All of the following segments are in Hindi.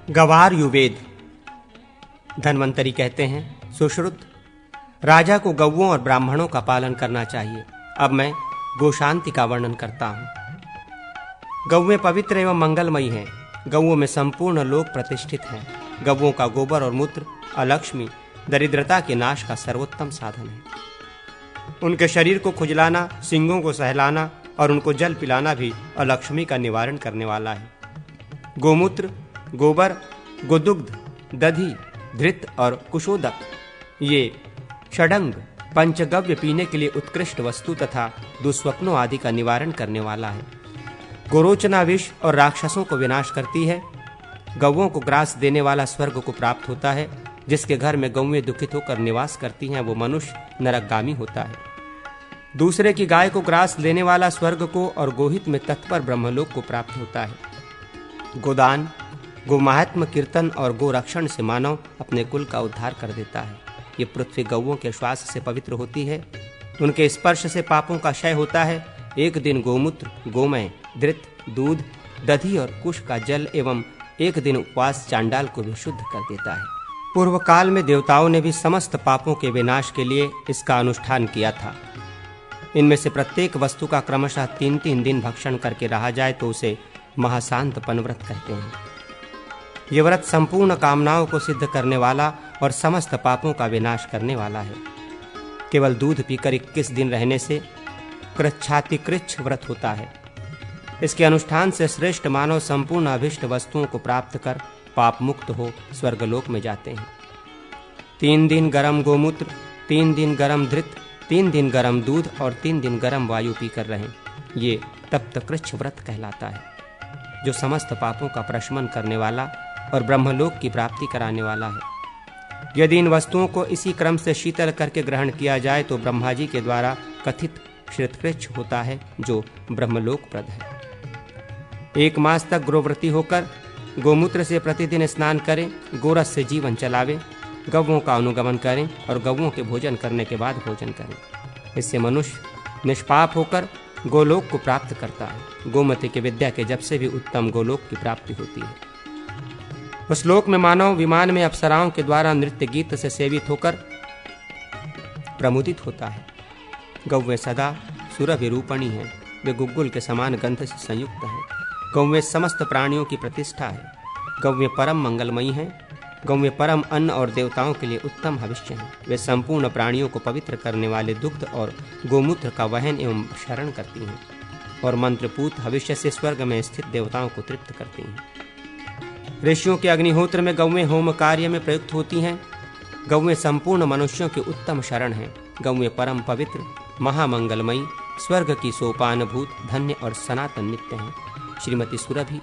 गवार युवेद। धन्वंतरी कहते हैं, सुश्रुत, राजा को गौओं और ब्राह्मणों का पालन करना चाहिए। अब मैं गोशांति का वर्णन करता हूँ। गौएं पवित्र एवं मंगलमयी हैं। गौओं में संपूर्ण लोक प्रतिष्ठित हैं। गौओं का गोबर और मूत्र अलक्ष्मी, दरिद्रता के नाश का सर्वोत्तम साधन है। उनके शरीर को खुजलाना, सींगों को सहलाना और उनको जल पिलाना भी अलक्ष्मी का निवारण करने वाला है। गोमूत्र, गोबर, गोदुग्ध, दधि, धृत और कुशोदक ये षडंग पंचगव्य पीने के लिए उत्कृष्ट वस्तु तथा दुस्वप्नों आदि का निवारण करने वाला है। गोरोचना विष और राक्षसों को विनाश करती है। गौओं को ग्रास देने वाला स्वर्ग को प्राप्त होता है। जिसके घर में गौएं दुखित होकर निवास करती हैं वो मनुष्य नरकगामी होता है। दूसरे की गाय को ग्रास देने वाला स्वर्ग को और गोहित में तत्पर ब्रह्मलोक को प्राप्त होता है। गोदान, गोमाहात्म्य कीर्तन और गोरक्षण से मानव अपने कुल का उद्धार कर देता है। ये पृथ्वी गौओं के श्वास से पवित्र होती है। उनके स्पर्श से पापों का क्षय होता है। एक दिन गोमूत्र, गोमय, धृत, दूध, दधि और कुश का जल एवं एक दिन उपवास चांडाल को भी शुद्ध कर देता है। पूर्व काल में देवताओं ने भी समस्त पापों के विनाश के लिए इसका अनुष्ठान किया था। इनमें से प्रत्येक वस्तु का क्रमशः 3-3 दिन भक्षण करके रहा जाए तो उसे महाशांतपन व्रत कहते हैं। ये व्रत संपूर्ण कामनाओं को सिद्ध करने वाला और समस्त पापों का विनाश करने वाला है। केवल दूध पीकर 21 दिन रहने से कृच्छातिकृच्छ व्रत होता है। इसके अनुष्ठान से श्रेष्ठ मानव संपूर्ण अभिष्ट वस्तुओं को प्राप्त कर पाप मुक्त हो स्वर्गलोक में जाते हैं। 3 दिन गरम गोमूत्र, 3 दिन गरम धृत, 3 दिन गरम दूध और 3 दिन गरम वायु पीकर रहें। ये तप्तकृच्छ व्रत कहलाता है, जो समस्त पापों का प्रशमन करने वाला और ब्रह्मलोक की प्राप्ति कराने वाला है। यदि इन वस्तुओं को इसी क्रम से शीतल करके ग्रहण किया जाए तो ब्रह्मा जी के द्वारा कथित श्रितकृच्छ होता है, जो ब्रह्मलोक प्रद है। 1 मास तक गोव्रती होकर गोमूत्र से प्रतिदिन स्नान करें, गोरस से जीवन चलावें, गौओं का अनुगमन करें और गौओं के भोजन करने के बाद भोजन करें। इससे मनुष्य निष्पाप होकर गोलोक को प्राप्त करता है। गोमती की विद्या के जप से भी उत्तम गोलोक की प्राप्ति होती है। उस लोक में मानव विमान में अप्सराओं के द्वारा नृत्य गीत से सेवित होकर प्रमुदित होता है। गौवें सदा सुरभिरूपणी हैं। वे गुग्गुल के समान गंध से संयुक्त हैं। गौवें समस्त प्राणियों की प्रतिष्ठा है। गौवें परम मंगलमयी हैं। गौवें परम अन्न और देवताओं के लिए उत्तम हविष्य हैं। वे संपूर्ण प्राणियों को पवित्र करने वाले दुग्ध और गोमूत्र का वहन एवं शरण करती हैं और मंत्रपूत हविष्य से स्वर्ग में स्थित देवताओं को तृप्त करती हैं। ऋषियों के अग्निहोत्र में गौवें होम कार्य में प्रयुक्त होती हैं। गौवें संपूर्ण मनुष्यों की उत्तम शरण हैं। गौवें परम पवित्र, महामंगलमयी, स्वर्ग की सोपानभूत, धन्य और सनातन नित्य हैं। श्रीमती सुरभि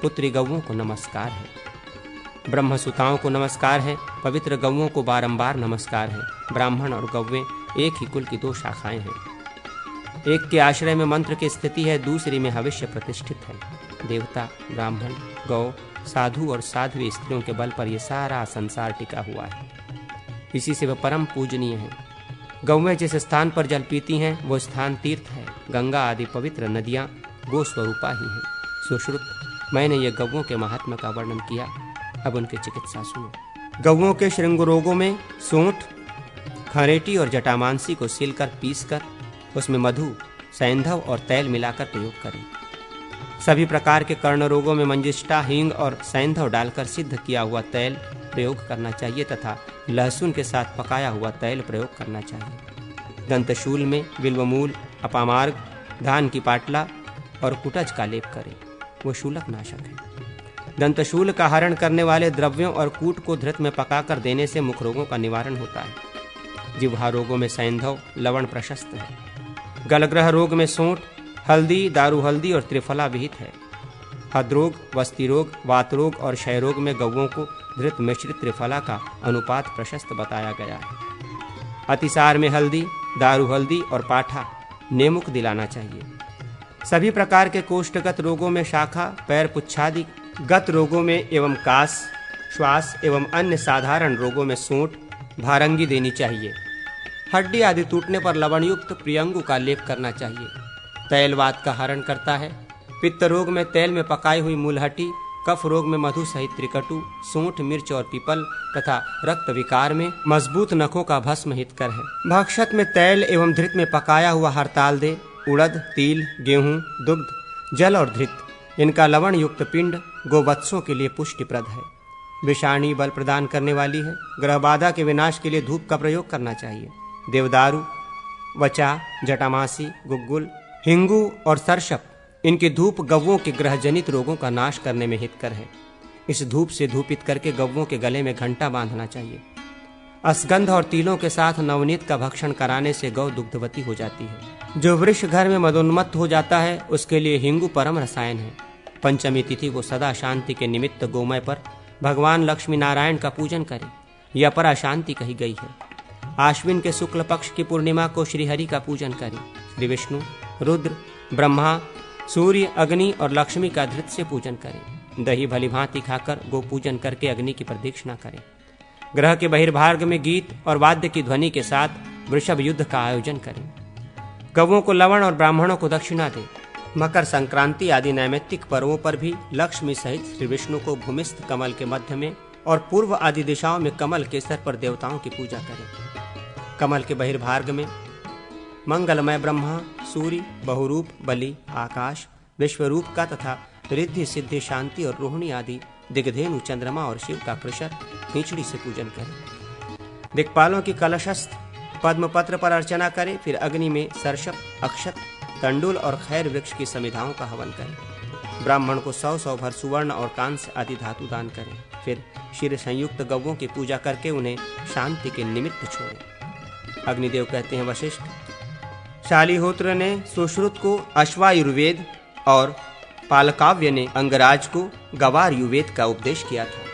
पुत्री गौओं को नमस्कार है। ब्रह्मसुताओं को नमस्कार है। पवित्र गौओं को बारंबार नमस्कार है। ब्राह्मण और गौवें एक ही कुल की 2 शाखाएं हैं। एक के आश्रय में मंत्र की स्थिति है, दूसरी में हविष्य प्रतिष्ठित है। देवता, ब्राह्मण, गौ, साधु और साध्वी स्त्रियों के बल पर यह सारा संसार टिका हुआ है। इसी से वह परम पूजनीय है। गौवें जिस स्थान पर जल पीती हैं वो स्थान तीर्थ है। गंगा आदि पवित्र नदियाँ गोस्वरूपा ही हैं। सुश्रुत, मैंने ये गौओं के महात्म्य का वर्णन किया। अब उनकी चिकित्सा सुनो। गौओं के श्रृंग रोगों में सोंठ, खरेटी और जटामांसी को सीलकर पीसकर उसमें मधु, सैंधव और तैल मिलाकर प्रयोग करें। सभी प्रकार के कर्ण रोगों में मंजिष्ठा, हींग और सैंधव डालकर सिद्ध किया हुआ तैल प्रयोग करना चाहिए तथा लहसुन के साथ पकाया हुआ तैल प्रयोग करना चाहिए। दंतशूल में बिल्वमूल, अपामार्ग, धान की पाटला और कुटज का लेप करें। वो शूलक नाशक है। दंतशूल का हरण करने वाले द्रव्यों और कूट को धृत में पकाकर देने से मुख रोगों का निवारण होता है। जिह्वा रोगों में सैंधव, लवण प्रशस्त है। गलग्रह रोग में सोंठ, हल्दी, दारू हल्दी और त्रिफला विहित है। हृदरोग, वस्ती रोग, वात रोग और क्षय रोग में गौओं को धृत मिश्रित त्रिफला का अनुपात प्रशस्त बताया गया है। अतिसार में हल्दी, दारू हल्दी और पाठा नेमुक दिलाना चाहिए। सभी प्रकार के कोष्ठगत रोगों में शाखा, पैर पुच्छादि गत रोगों में एवं कास, श्वास एवं अन्य साधारण रोगों में सोंठ, भारंगी देनी चाहिए। हड्डी आदि टूटने पर लवणयुक्त प्रियंगु का लेप करना चाहिए। तैलवात का हरण करता है। पित्त रोग में तेल में पकाई हुई मूलहटी कफ रोग में मधु सहित त्रिकटु, सूंठ, मिर्च और पीपल तथा रक्त विकार में मजबूत नखों का भस्म हितकर है। भक्षत में तैल एवं धृत में पकाया हुआ हरताल दे, उड़द, तिल, गेहूं, दुग्ध, जल और धृत, इनका लवण युक्त पिंड गोवत्सों के लिए पुष्टिप्रद है। विषाणी बल प्रदान करने वाली है। ग्रह बाधा के विनाश के लिए धूप का प्रयोग करना चाहिए। देवदारू, वचा, जटामासी, गुग्गुल, हिंगू और सरसप, इनकी धूप गव्वों के ग्रह जनित रोगों का नाश करने में हितकर है। इस धूप से धूपित करके गव्वों के गले में घंटा बांधना चाहिए। असगंध और तिलों के साथ नवनीत का भक्षण कराने से गौ दुग्धवती हो जाती है। जो वृक्ष घर में मदोन्मत्त हो जाता है उसके लिए हिंगू परम रसायन है। पंचमी तिथि को सदा शांति के निमित्त गोमय पर भगवान लक्ष्मी नारायण का पूजन करें, यह अपरा शांति कही गई है। आश्विन के शुक्ल पक्ष की पूर्णिमा को श्रीहरि का पूजन करें। श्री विष्णु, रुद्र, ब्रह्मा, सूर्य, अग्नि और लक्ष्मी का धृत से पूजन करें। दही भली भांति खाकर गो पूजन करके अग्नि की प्रदक्षिणा करें। ग्रह के बहिर्भाग में गीत और वाद्य की ध्वनि के साथ वृषभ युद्ध का आयोजन करें। गवों को लवण और ब्राह्मणों को दक्षिणा दें। मकर संक्रांति आदि नैमित्तिक पर्वों पर भी लक्ष्मी सहित श्री विष्णु को भूमिस्थ कमल के मध्य में और पूर्व आदि दिशाओं में कमल के स्तर पर देवताओं की पूजा करें। कमल के बहिर्भाग में मंगलमय ब्रह्मा, सूर्य, बहुरूप बलि, आकाश, विश्वरूप का तथा रिद्धि, सिद्धि, शांति और रोहिणी आदि दिग्धेनु, चंद्रमा और शिव का कृशर खींचड़ी से पूजन करें। दिक्पालों की कलशस्थ पद्मपत्र पर अर्चना करें। फिर अग्नि में सरसप, अक्षत, तंडुल और खैर वृक्ष की समिधाओं का हवन करें। ब्राह्मण को 100 भर सुवर्ण और कांस्य आदि धातु दान करें। फिर क्षीर संयुक्त गव्यों की पूजा करके उन्हें शांति के निमित्त छोड़ें। अग्निदेव कहते हैं, वशिष्ठ, शालिहोत्र ने सुश्रुत को अश्वायुर्वेद और पालकाव्य ने अंगराज को गवार युवेद का उपदेश किया था।